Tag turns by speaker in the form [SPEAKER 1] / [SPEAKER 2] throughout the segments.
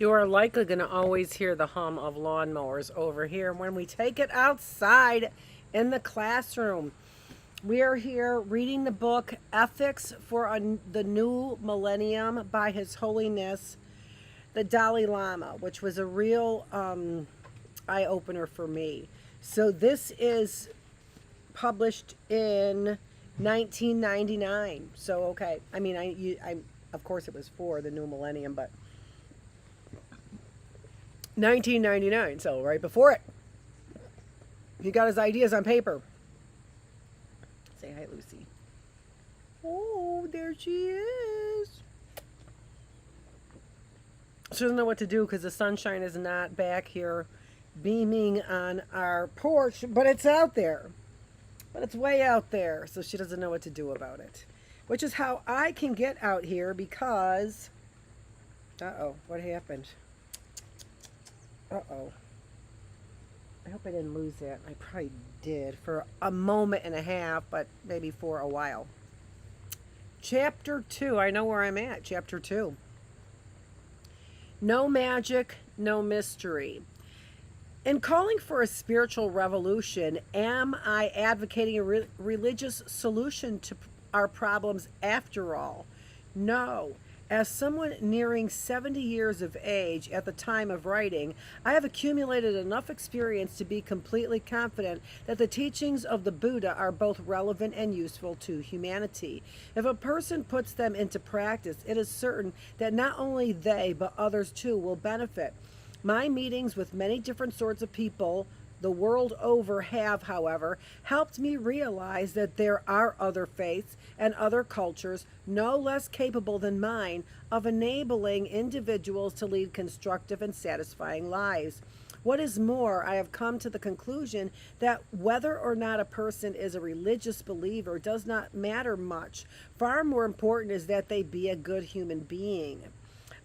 [SPEAKER 1] You are likely going to always hear the hum of lawnmowers over here when we take it outside in the classroom. We are here reading the book Ethics for the New Millennium by His Holiness the Dalai Lama, which was a real eye-opener for me. So this is published in 1999. So okay, I mean, I of course it was for the new millennium, but 1999, so right before it. He got his ideas on paper. Say hi, Lucy. Oh, there she is. She doesn't know what to do because the sunshine is not back here beaming on our porch, but it's out there. But it's way out there, so she doesn't know what to do about it. Which is how I can get out here because... Uh-oh, what happened? Uh-oh. I hope I didn't lose that. I probably did for a moment and a half, but maybe for a while. Chapter 2. I know where I'm at. Chapter 2. No magic, no mystery. In calling for a spiritual revolution, am I advocating a religious solution to our problems after all? No. As someone nearing 70 years of age at the time of writing, I have accumulated enough experience to be completely confident that the teachings of the Buddha are both relevant and useful to humanity. If a person puts them into practice, it is certain that not only they, but others too will benefit. My meetings with many different sorts of people the world over have, however, helped me realize that there are other faiths and other cultures no less capable than mine of enabling individuals to lead constructive and satisfying lives. What is more, I have come to the conclusion that whether or not a person is a religious believer does not matter much. Far more important is that they be a good human being.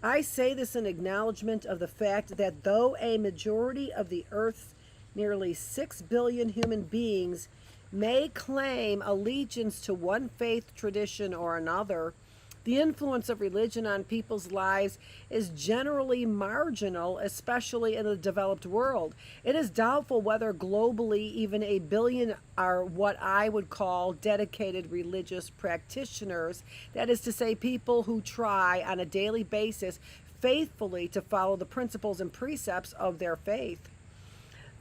[SPEAKER 1] I say this in acknowledgement of the fact that though a majority of the Earth's nearly 6 billion human beings may claim allegiance to one faith tradition or another, the influence of religion on people's lives is generally marginal, especially in the developed world. It is doubtful whether globally even a billion are what I would call dedicated religious practitioners, that is to say, people who try on a daily basis faithfully to follow the principles and precepts of their faith.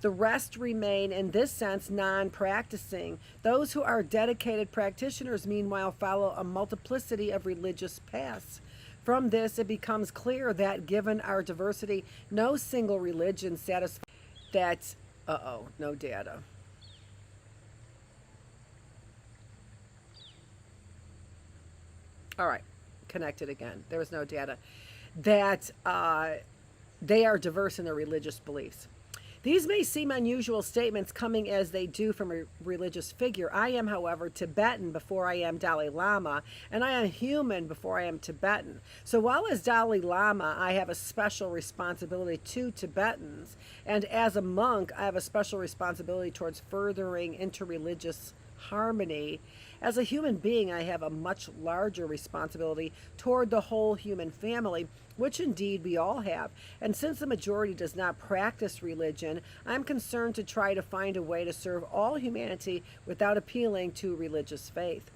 [SPEAKER 1] The rest remain, in this sense, non-practicing. Those who are dedicated practitioners, meanwhile, follow a multiplicity of religious paths. From this, it becomes clear that, given our diversity, no single religion satisfies. That's, no data. All right, connected again. There was no data. That they are diverse in their religious beliefs. These may seem unusual statements coming as they do from a religious figure. I am, however, Tibetan before I am Dalai Lama, and I am human before I am Tibetan. So while as Dalai Lama, I have a special responsibility to Tibetans, and as a monk, I have a special responsibility towards furthering interreligious harmony, as a human being, I have a much larger responsibility toward the whole human family, which indeed we all have. And since the majority does not practice religion, I'm concerned to try to find a way to serve all humanity without appealing to religious faith.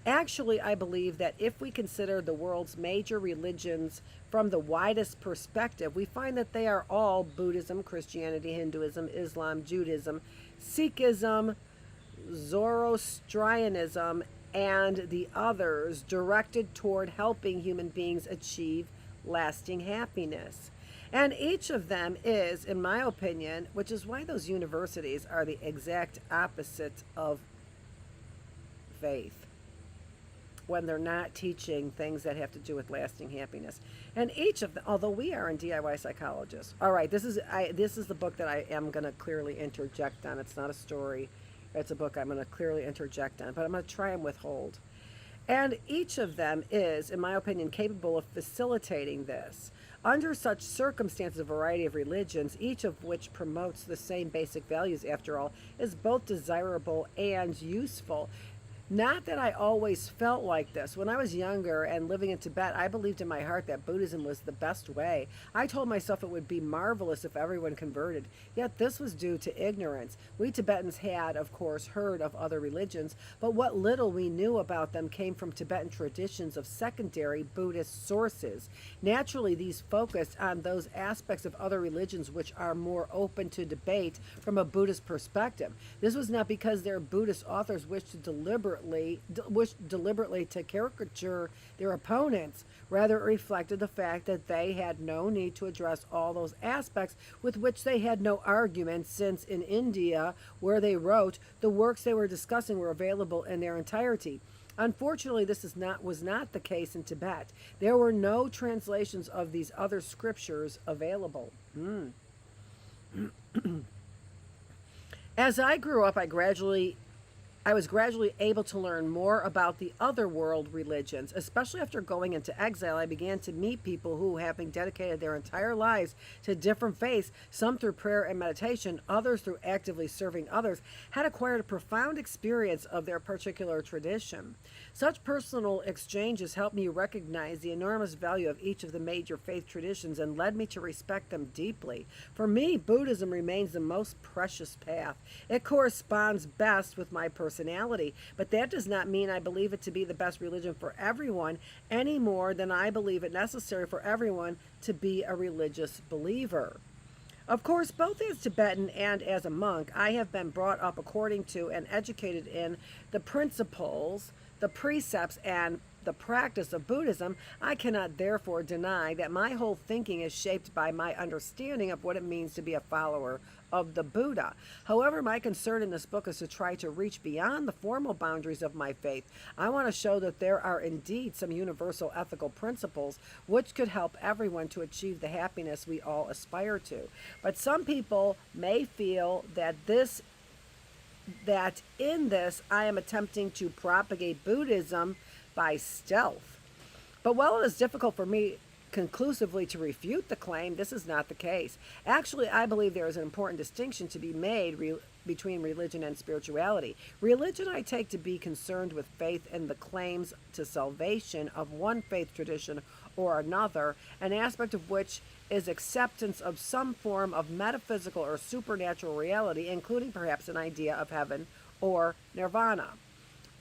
[SPEAKER 1] Actually, I believe that if we consider the world's major religions from the widest perspective, we find that they are all Buddhism, Christianity, Hinduism, Islam, Judaism, Sikhism, Zoroastrianism, and the others, directed toward helping human beings achieve lasting happiness. And each of them is, in my opinion, which is why those universities are the exact opposite of faith, when they're not teaching things that have to do with lasting happiness. And each of them, although we are in DIY Psychologist. All right, this is the book that I am going to clearly interject on. It's not a story. It's a book I'm going to clearly interject on, but I'm going to try and withhold. And each of them is, in my opinion, capable of facilitating this. Under such circumstances, a variety of religions, each of which promotes the same basic values, after all, is both desirable and useful. Not that I always felt like this. When I was younger and living in Tibet, I believed in my heart that Buddhism was the best way. I told myself it would be marvelous if everyone converted. Yet this was due to ignorance. We Tibetans had, of course, heard of other religions, but what little we knew about them came from Tibetan traditions of secondary Buddhist sources. Naturally, these focused on those aspects of other religions which are more open to debate from a Buddhist perspective. This was not because their Buddhist authors wished deliberately to caricature their opponents. Rather, it reflected the fact that they had no need to address all those aspects with which they had no argument, since in India, where they wrote, the works they were discussing were available in their entirety. Unfortunately, this was not the case in Tibet. There were no translations of these other scriptures available. As I grew up, I was gradually able to learn more about the other world religions. Especially after going into exile, I began to meet people who, having dedicated their entire lives to different faiths, some through prayer and meditation, others through actively serving others, had acquired a profound experience of their particular tradition. Such personal exchanges helped me recognize the enormous value of each of the major faith traditions and led me to respect them deeply. For me, Buddhism remains the most precious path. It corresponds best with my personality, but that does not mean I believe it to be the best religion for everyone any more than I believe it necessary for everyone to be a religious believer. Of course, both as Tibetan and as a monk, I have been brought up according to and educated in the principles, the precepts, and the practice of Buddhism. I cannot therefore deny that my whole thinking is shaped by my understanding of what it means to be a follower of the Buddha. However, my concern in this book is to try to reach beyond the formal boundaries of my faith. I want to show that there are indeed some universal ethical principles which could help everyone to achieve the happiness we all aspire to. But some people may feel that in this I am attempting to propagate Buddhism by stealth. But while it is difficult for me conclusively to refute the claim, this is not the case. Actually, I believe there is an important distinction to be made between religion and spirituality. Religion I take to be concerned with faith in the claims to salvation of one faith tradition or another, an aspect of which is acceptance of some form of metaphysical or supernatural reality, including perhaps an idea of heaven or nirvana.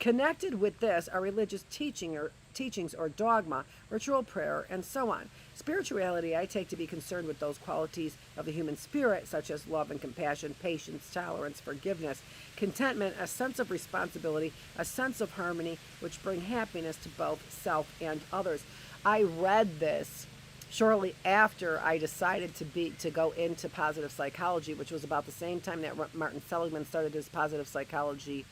[SPEAKER 1] Connected with this are religious teachings or dogma, ritual prayer, and so on. Spirituality I take to be concerned with those qualities of the human spirit, such as love and compassion, patience, tolerance, forgiveness, contentment, a sense of responsibility, a sense of harmony, which bring happiness to both self and others. I read this shortly after I decided to go into positive psychology, which was about the same time that Martin Seligman started his positive psychology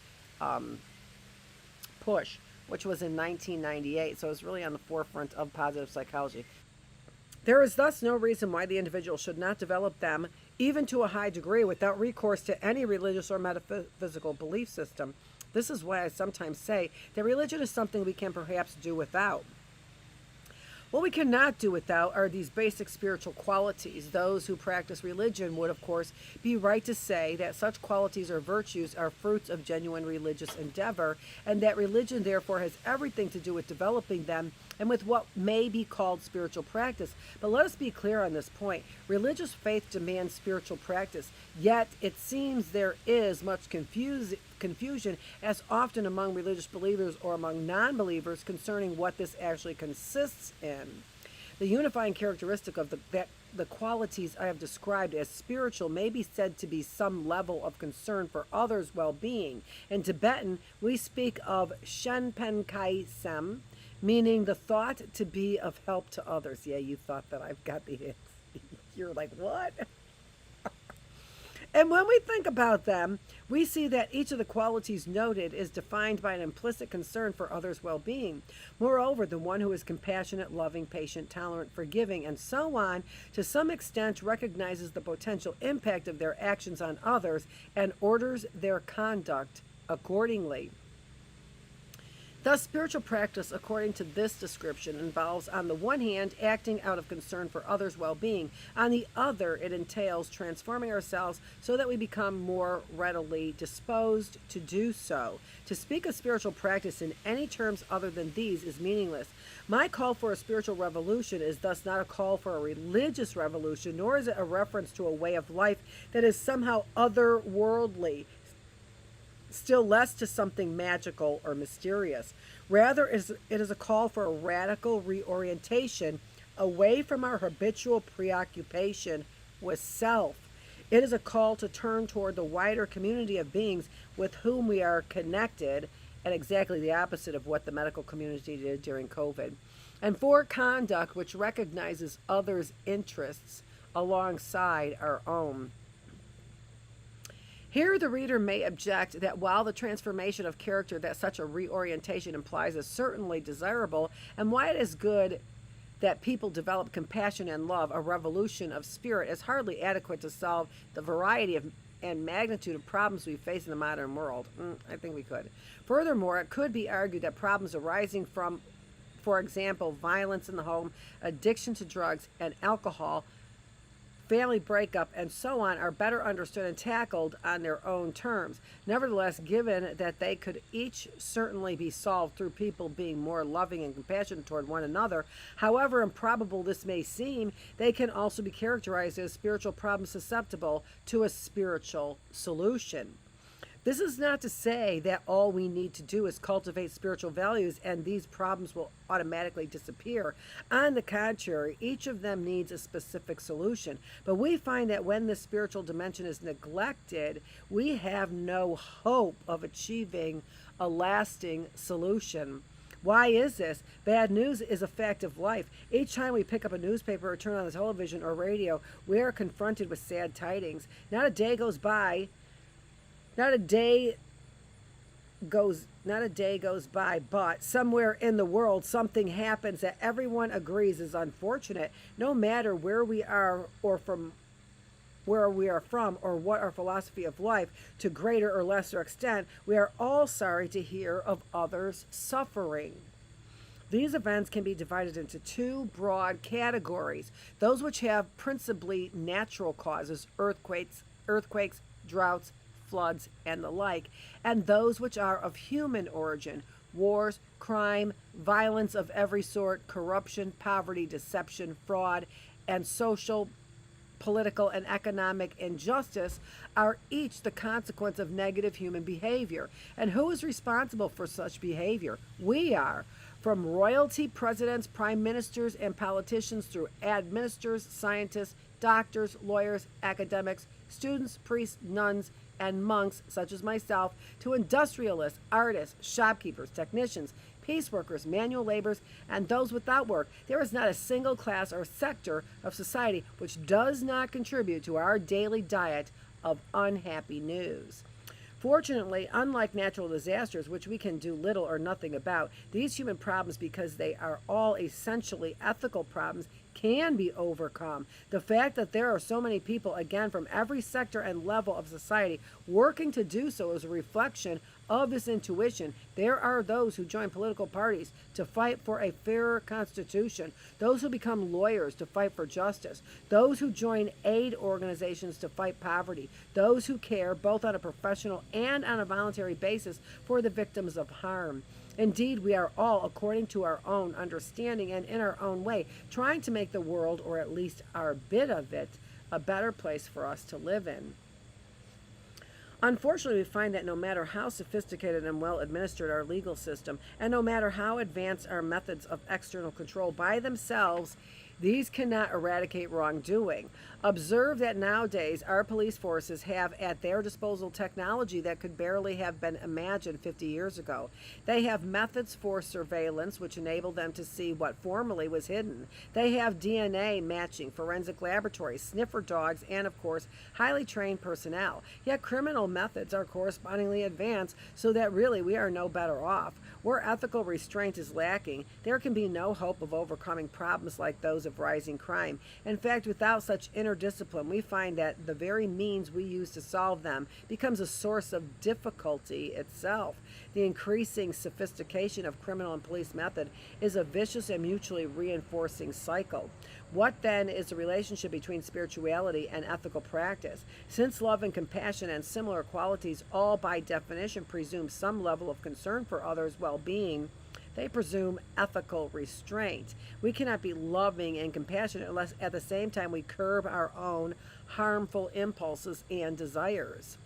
[SPEAKER 1] push, which was in 1998. So it was really on the forefront of positive psychology. There is thus no reason why the individual should not develop them, even to a high degree, without recourse to any religious or metaphysical belief system. This is why I sometimes say that religion is something we can perhaps do without. What we cannot do without are these basic spiritual qualities. Those who practice religion would, of course, be right to say that such qualities or virtues are fruits of genuine religious endeavor, and that religion therefore has everything to do with developing them and with what may be called spiritual practice. But let us be clear on this point. Religious faith demands spiritual practice, yet it seems there is much confusion as often among religious believers or among non-believers concerning what this actually consists in. The unifying characteristic of the qualities I have described as spiritual may be said to be some level of concern for others' well-being. In Tibetan, we speak of Shenpen Sem, meaning the thought to be of help to others. Yeah, you thought that I've got the hits. You're like, what? And when we think about them, we see that each of the qualities noted is defined by an implicit concern for others' well-being. Moreover, the one who is compassionate, loving, patient, tolerant, forgiving, and so on, to some extent recognizes the potential impact of their actions on others and orders their conduct accordingly. Thus, spiritual practice, according to this description, involves, on the one hand, acting out of concern for others' well being. On the other, it entails transforming ourselves so that we become more readily disposed to do so. To speak of spiritual practice in any terms other than these is meaningless. My call for a spiritual revolution is thus not a call for a religious revolution, nor is it a reference to a way of life that is somehow otherworldly, still less to something magical or mysterious. Rather, it is a call for a radical reorientation away from our habitual preoccupation with self. It is a call to turn toward the wider community of beings with whom we are connected, and exactly the opposite of what the medical community did during COVID. And for conduct which recognizes others' interests alongside our own. Here the reader may object that while the transformation of character that such a reorientation implies is certainly desirable, and why it is good that people develop compassion and love, a revolution of spirit is hardly adequate to solve the variety of and magnitude of problems we face in the modern world. I think we could. Furthermore, it could be argued that problems arising from, for example, violence in the home, addiction to drugs and alcohol, family breakup, and so on are better understood and tackled on their own terms. Nevertheless, given that they could each certainly be solved through people being more loving and compassionate toward one another, however improbable this may seem, they can also be characterized as spiritual problems susceptible to a spiritual solution. This is not to say that all we need to do is cultivate spiritual values and these problems will automatically disappear. On the contrary, each of them needs a specific solution. But we find that when the spiritual dimension is neglected, we have no hope of achieving a lasting solution. Why is this? Bad news is a fact of life. Each time we pick up a newspaper or turn on the television or radio, we are confronted with sad tidings. Not a day goes by, but somewhere in the world something happens that everyone agrees is unfortunate, no matter where we are or from where we are from or what our philosophy of life. To greater or lesser extent, we are all sorry to hear of others' suffering. These events can be divided into two broad categories: those which have principally natural causes, earthquakes, droughts, floods, and the like, and those which are of human origin: wars, crime, violence of every sort, corruption, poverty, deception, fraud, and social, political, and economic injustice are each the consequence of negative human behavior. And who is responsible for such behavior? We are. From royalty, presidents, prime ministers, and politicians through administrators, scientists, doctors, lawyers, academics, students, priests, nuns, and monks, such as myself, to industrialists, artists, shopkeepers, technicians, peace workers, manual laborers, and those without work. There is not a single class or sector of society which does not contribute to our daily diet of unhappy news. Fortunately, unlike natural disasters, which we can do little or nothing about, these human problems, because they are all essentially ethical problems, can be overcome. The fact that there are so many people, again, from every sector and level of society, working to do so is a reflection of this intuition. There are those who join political parties to fight for a fairer constitution, those who become lawyers to fight for justice, those who join aid organizations to fight poverty, those who care, both on a professional and on a voluntary basis, for the victims of harm. Indeed, we are all, according to our own understanding and in our own way, trying to make the world, or at least our bit of it, a better place for us to live in. Unfortunately, we find that no matter how sophisticated and well administered our legal system, and no matter how advanced our methods of external control by themselves, these cannot eradicate wrongdoing. Observe that nowadays our police forces have at their disposal technology that could barely have been imagined 50 years ago. They have methods for surveillance which enable them to see what formerly was hidden. They have DNA matching, forensic laboratories, sniffer dogs, and of course, highly trained personnel. Yet criminal methods are correspondingly advanced, so that really we are no better off. Where ethical restraint is lacking, there can be no hope of overcoming problems like those of rising crime. In fact, without such inner discipline, we find that the very means we use to solve them becomes a source of difficulty itself. The increasing sophistication of criminal and police method is a vicious and mutually reinforcing cycle. What then is the relationship between spirituality and ethical practice? Since love and compassion and similar qualities all by definition presume some level of concern for others' well-being, they presume ethical restraint. We cannot be loving and compassionate unless at the same time we curb our own harmful impulses and desires.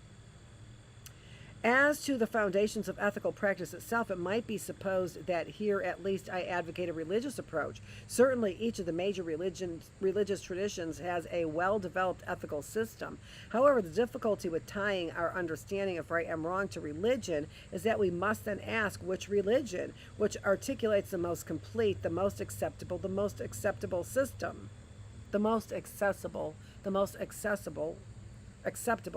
[SPEAKER 1] As to the foundations of ethical practice itself, it might be supposed that here at least I advocate a religious approach. Certainly each of the major religious traditions has a well-developed ethical system. However, the difficulty with tying our understanding of right and wrong to religion is that we must then ask which religion, which articulates the most complete, the most acceptable system, the most acceptable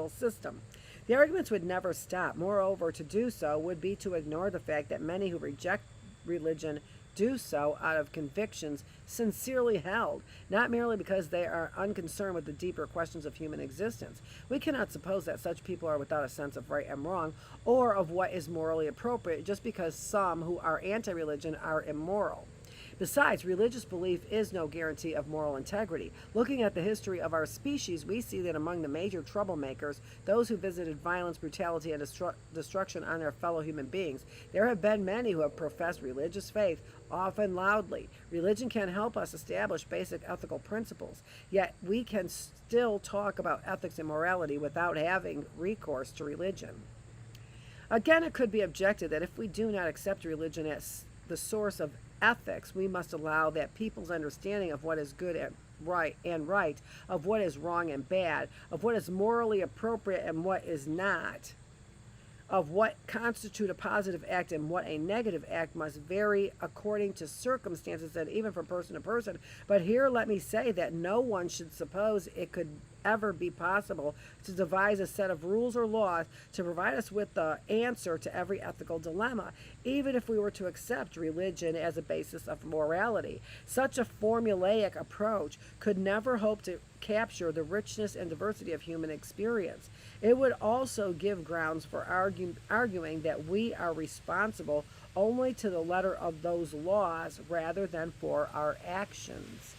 [SPEAKER 1] system. The arguments would never stop. Moreover, to do so would be to ignore the fact that many who reject religion do so out of convictions sincerely held, not merely because they are unconcerned with the deeper questions of human existence. We cannot suppose that such people are without a sense of right and wrong, or of what is morally appropriate, just because some who are anti-religion are immoral. Besides, religious belief is no guarantee of moral integrity. Looking at the history of our species, we see that among the major troublemakers, those who visited violence, brutality, and destruction on their fellow human beings, there have been many who have professed religious faith, often loudly. Religion can help us establish basic ethical principles, yet we can still talk about ethics and morality without having recourse to religion. Again, it could be objected that if we do not accept religion as the source of ethics, we must allow that people's understanding of what is good and right, of what is wrong and bad, of what is morally appropriate and what is not, of what constitute a positive act and what a negative act must vary according to circumstances and even from person to person. But here let me say that no one should suppose it could ever be possible to devise a set of rules or laws to provide us with the answer to every ethical dilemma, even if we were to accept religion as a basis of morality. Such a formulaic approach could never hope to capture the richness and diversity of human experience. It would also give grounds for arguing that we are responsible only to the letter of those laws rather than for our actions.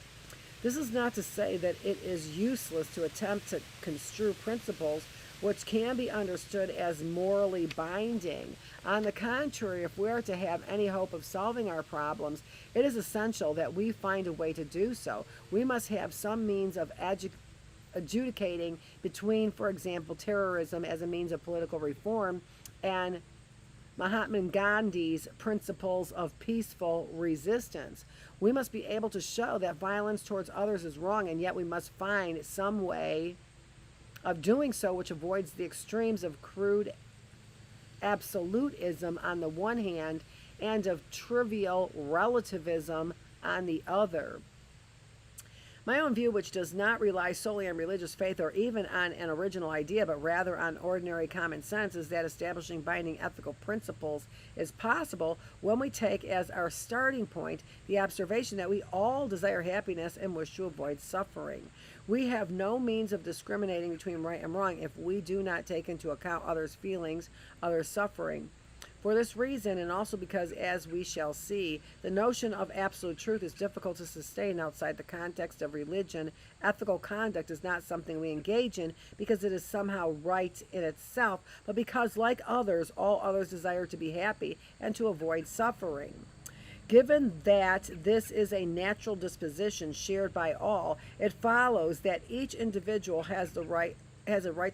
[SPEAKER 1] This is not to say that it is useless to attempt to construe principles which can be understood as morally binding. On the contrary, if we are to have any hope of solving our problems, it is essential that we find a way to do so. We must have some means of adjudicating between, for example, terrorism as a means of political reform and Mahatma Gandhi's principles of peaceful resistance. We must be able to show that violence towards others is wrong, and yet we must find some way of doing so which avoids the extremes of crude absolutism on the one hand and of trivial relativism on the other. My own view, which does not rely solely on religious faith or even on an original idea, but rather on ordinary common sense, is that establishing binding ethical principles is possible when we take as our starting point the observation that we all desire happiness and wish to avoid suffering. We have no means of discriminating between right and wrong if we do not take into account others' feelings, others' suffering. For this reason, and also because, as we shall see, the notion of absolute truth is difficult to sustain outside the context of religion, ethical conduct is not something we engage in because it is somehow right in itself, but because, like others, all others desire to be happy and to avoid suffering. Given that this is a natural disposition shared by all, it follows that each individual has a right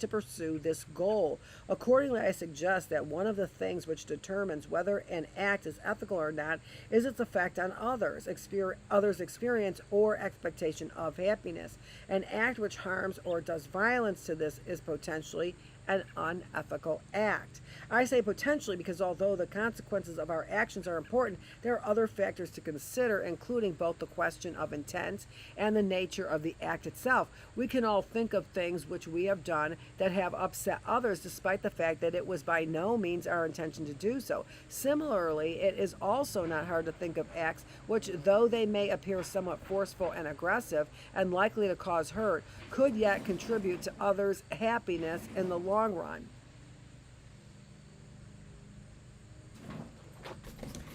[SPEAKER 1] to pursue this goal. Accordingly, I suggest that one of the things which determines whether an act is ethical or not is its effect on others' experience or expectation of happiness. An act which harms or does violence to this is potentially an unethical act. I say potentially because although the consequences of our actions are important, there are other factors to consider, including both the question of intent and the nature of the act itself. We can all think of things which we have have done that have upset others, despite the fact that it was by no means our intention to do so. Similarly, it is also not hard to think of acts which, though they may appear somewhat forceful and aggressive and likely to cause hurt, could yet contribute to others' happiness in the long run.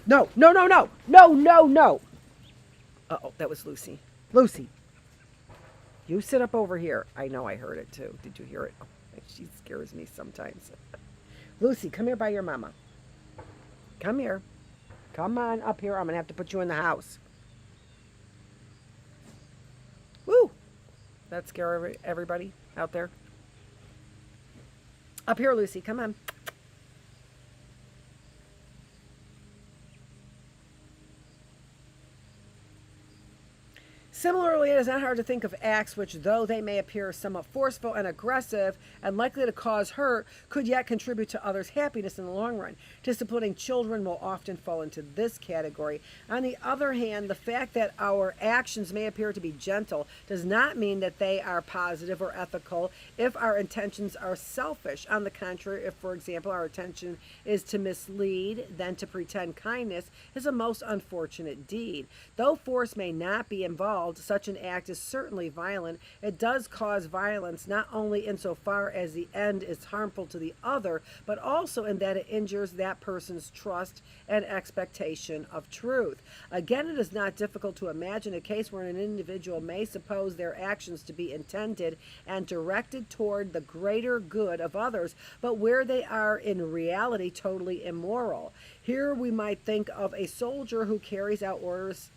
[SPEAKER 1] No, no, no, no, no, no, no. Uh-oh, that was Lucy. Lucy, you sit up over here. I know I heard it too. Did you hear it? Oh, she scares me sometimes. Lucy, come here by your mama. Come here. Come on up here. I'm going to have to put you in the house. Woo! That scare everybody out there? Up here, Lucy. Come on. Similarly, it is not hard to think of acts which, though they may appear somewhat forceful and aggressive and likely to cause hurt, could yet contribute to others' happiness in the long run. Disciplining children will often fall into this category. On the other hand, the fact that our actions may appear to be gentle does not mean that they are positive or ethical if our intentions are selfish. On the contrary, if, for example, our intention is to mislead, then to pretend kindness is a most unfortunate deed. Though force may not be involved, such an act is certainly violent. It does cause violence not only insofar as the end is harmful to the other, but also in that it injures that person's trust and expectation of truth. Again, it is not difficult to imagine a case where an individual may suppose their actions to be intended and directed toward the greater good of others, but where they are in reality totally immoral. Here we might think of a soldier who carries out orders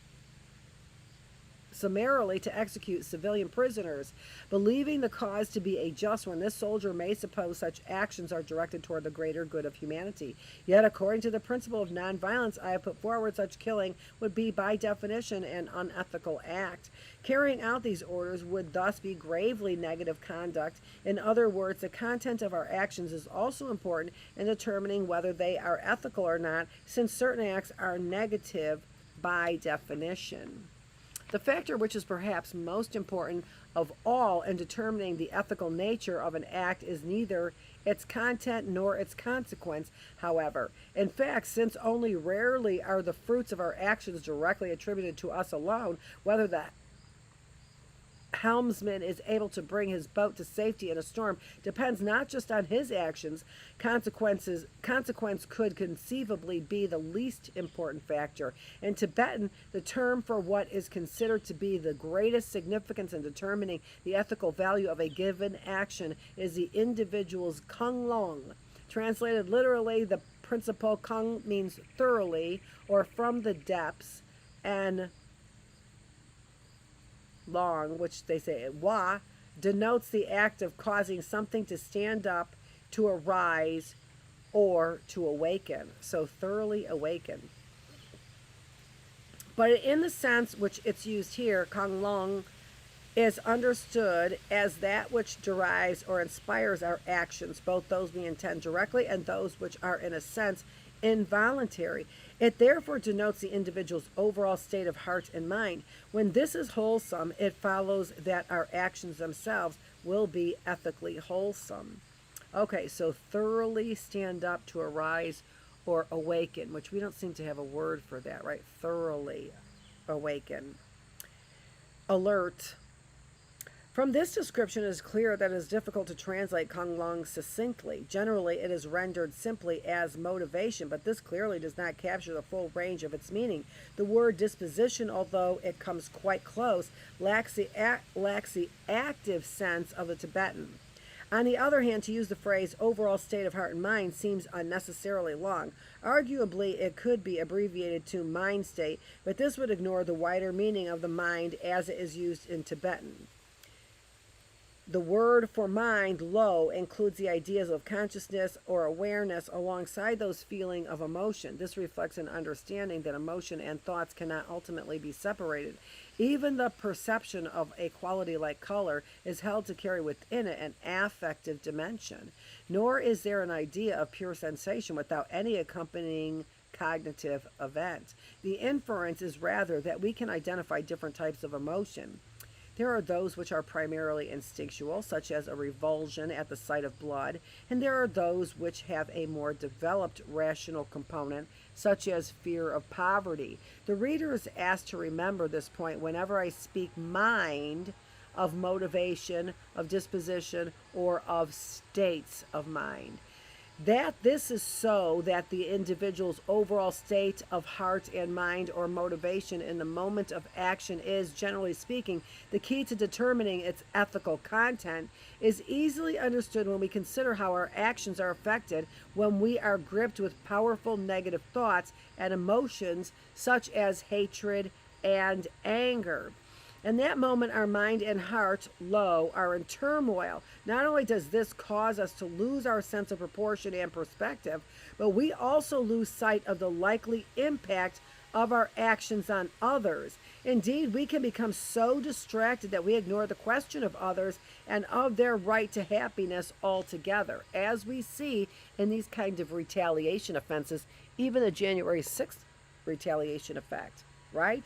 [SPEAKER 1] summarily to execute civilian prisoners. Believing the cause to be a just one, this soldier may suppose such actions are directed toward the greater good of humanity. Yet, according to the principle of nonviolence I have put forward, such killing would be by definition an unethical act. Carrying out these orders would thus be gravely negative conduct. In other words, the content of our actions is also important in determining whether they are ethical or not, since certain acts are negative by definition. The factor which is perhaps most important of all in determining the ethical nature of an act is neither its content nor its consequence, however. In fact, since only rarely are the fruits of our actions directly attributed to us alone, whether the helmsman is able to bring his boat to safety in a storm depends not just on his actions. Consequence could conceivably be the least important factor. In Tibetan, the term for what is considered to be the greatest significance in determining the ethical value of a given action is the individual's kung long. Translated literally, the principle kung means thoroughly or from the depths, and long, which they say wa, denotes the act of causing something to stand up, to arise, or to awaken. So thoroughly awaken. But in the sense which it's used here, kong long is understood as that which derives or inspires our actions, both those we intend directly and those which are in a sense involuntary. It therefore denotes the individual's overall state of heart and mind. When this is wholesome, it follows that our actions themselves will be ethically wholesome. Okay, so thoroughly stand up, to arise or awaken, which we don't seem to have a word for that, right? Thoroughly awaken. Alert. From this description, it is clear that it is difficult to translate Kong Long succinctly. Generally, it is rendered simply as motivation, but this clearly does not capture the full range of its meaning. The word disposition, although it comes quite close, lacks the active sense of the Tibetan. On the other hand, to use the phrase overall state of heart and mind seems unnecessarily long. Arguably, it could be abbreviated to mind state, but this would ignore the wider meaning of the mind as it is used in Tibetan. The word for mind, lo, includes the ideas of consciousness or awareness alongside those feeling of emotion. This reflects an understanding that emotion and thoughts cannot ultimately be separated. Even the perception of a quality like color is held to carry within it an affective dimension. Nor is there an idea of pure sensation without any accompanying cognitive event. The inference is rather that we can identify different types of emotion. There are those which are primarily instinctual, such as a revulsion at the sight of blood, and there are those which have a more developed rational component, such as fear of poverty. The reader is asked to remember this point whenever I speak mind of motivation, of disposition, or of states of mind. That this is so that the individual's overall state of heart and mind or motivation in the moment of action is, generally speaking, the key to determining its ethical content, is easily understood when we consider how our actions are affected when we are gripped with powerful negative thoughts and emotions such as hatred and anger. In that moment, our mind and heart, are in turmoil. Not only does this cause us to lose our sense of proportion and perspective, but we also lose sight of the likely impact of our actions on others. Indeed, we can become so distracted that we ignore the question of others and of their right to happiness altogether, as we see in these kinds of retaliation offenses, even the January 6th retaliation effect, right?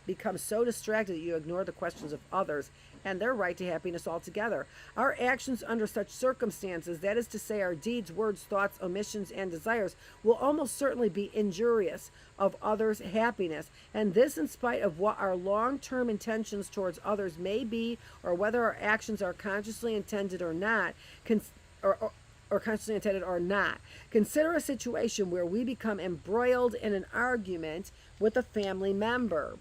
[SPEAKER 1] Become so distracted that you ignore the questions of others and their right to happiness altogether. Our actions under such circumstances, that is to say our deeds, words, thoughts, omissions, and desires, will almost certainly be injurious of others' happiness, and this in spite of what our long-term intentions towards others may be, or whether our actions are consciously intended or not, or consciously intended or not. Consider a situation where we become embroiled in an argument with a family member.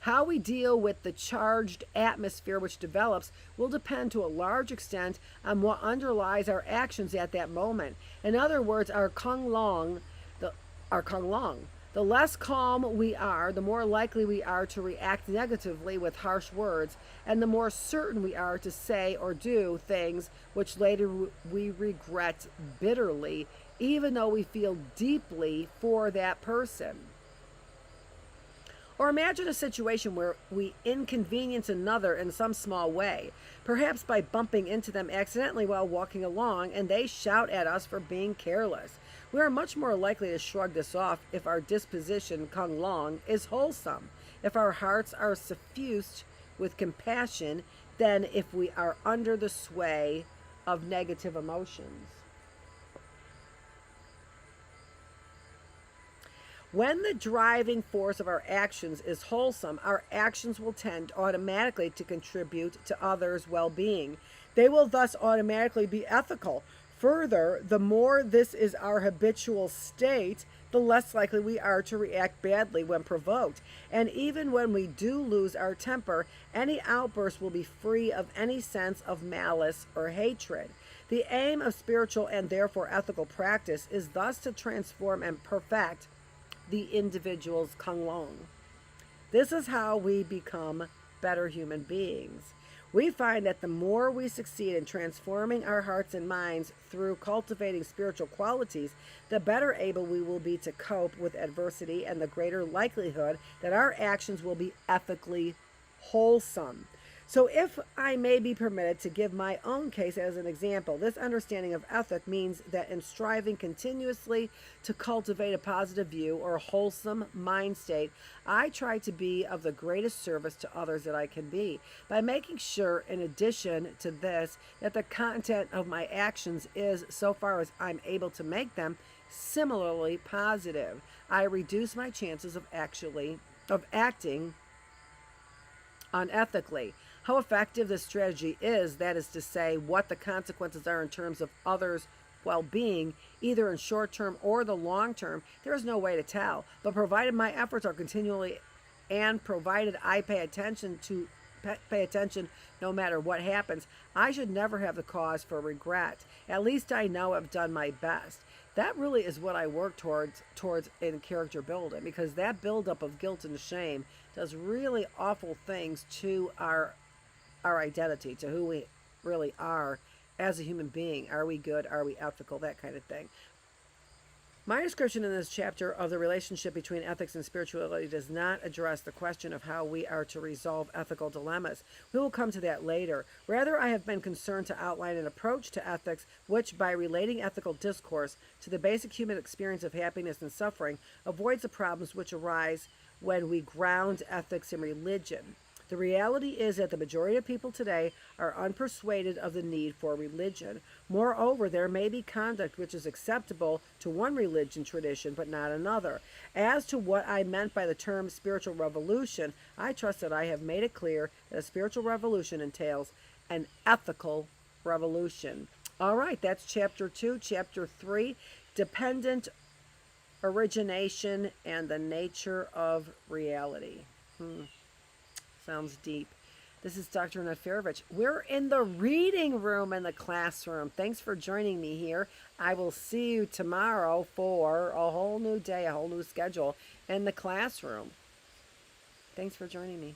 [SPEAKER 1] How we deal with the charged atmosphere which develops will depend to a large extent on what underlies our actions at that moment. In other words, our kung long. The less calm we are, the more likely we are to react negatively with harsh words, and the more certain we are to say or do things which later we regret bitterly, even though we feel deeply for that person. Or imagine a situation where we inconvenience another in some small way, perhaps by bumping into them accidentally while walking along, and they shout at us for being careless. We are much more likely to shrug this off if our disposition, kung long, is wholesome, if our hearts are suffused with compassion, than if we are under the sway of negative emotions. When the driving force of our actions is wholesome, our actions will tend automatically to contribute to others' well-being. They will thus automatically be ethical. Further, the more this is our habitual state, the less likely we are to react badly when provoked. And even when we do lose our temper, any outburst will be free of any sense of malice or hatred. The aim of spiritual and therefore ethical practice is thus to transform and perfect the individual's kung long. This is how we become better human beings. We find that the more we succeed in transforming our hearts and minds through cultivating spiritual qualities, the better able we will be to cope with adversity and the greater likelihood that our actions will be ethically wholesome. So if I may be permitted to give my own case as an example, this understanding of ethic means that in striving continuously to cultivate a positive view or a wholesome mind state, I try to be of the greatest service to others that I can be, by making sure, in addition to this, that the content of my actions is, so far as I'm able to make them, similarly positive. I reduce my chances of acting unethically. How effective this strategy is, that is to say, what the consequences are in terms of others' well-being, either in short term or the long term, there is no way to tell. But provided my efforts are continually, and provided I pay attention no matter what happens, I should never have the cause for regret. At least I know I've done my best. That really is what I work towards in character building, because that buildup of guilt and shame does really awful things to our identity, to who we really are as a human being. Are we good? Are we ethical? That kind of thing. My description in this chapter of the relationship between ethics and spirituality does not address the question of how we are to resolve ethical dilemmas. We will come to that later. Rather, I have been concerned to outline an approach to ethics which, by relating ethical discourse to the basic human experience of happiness and suffering, avoids the problems which arise when we ground ethics in religion. The reality is that the majority of people today are unpersuaded of the need for religion. Moreover, there may be conduct which is acceptable to one religion tradition but not another. As to what I meant by the term spiritual revolution, I trust that I have made it clear that a spiritual revolution entails an ethical revolution. All right, that's chapter 2. Chapter 3, dependent origination and the nature of reality. Sounds deep. This is Dr. Annette Feravich. We're in the reading room in the classroom. Thanks for joining me here. I will see you tomorrow for a whole new day, a whole new schedule in the classroom. Thanks for joining me.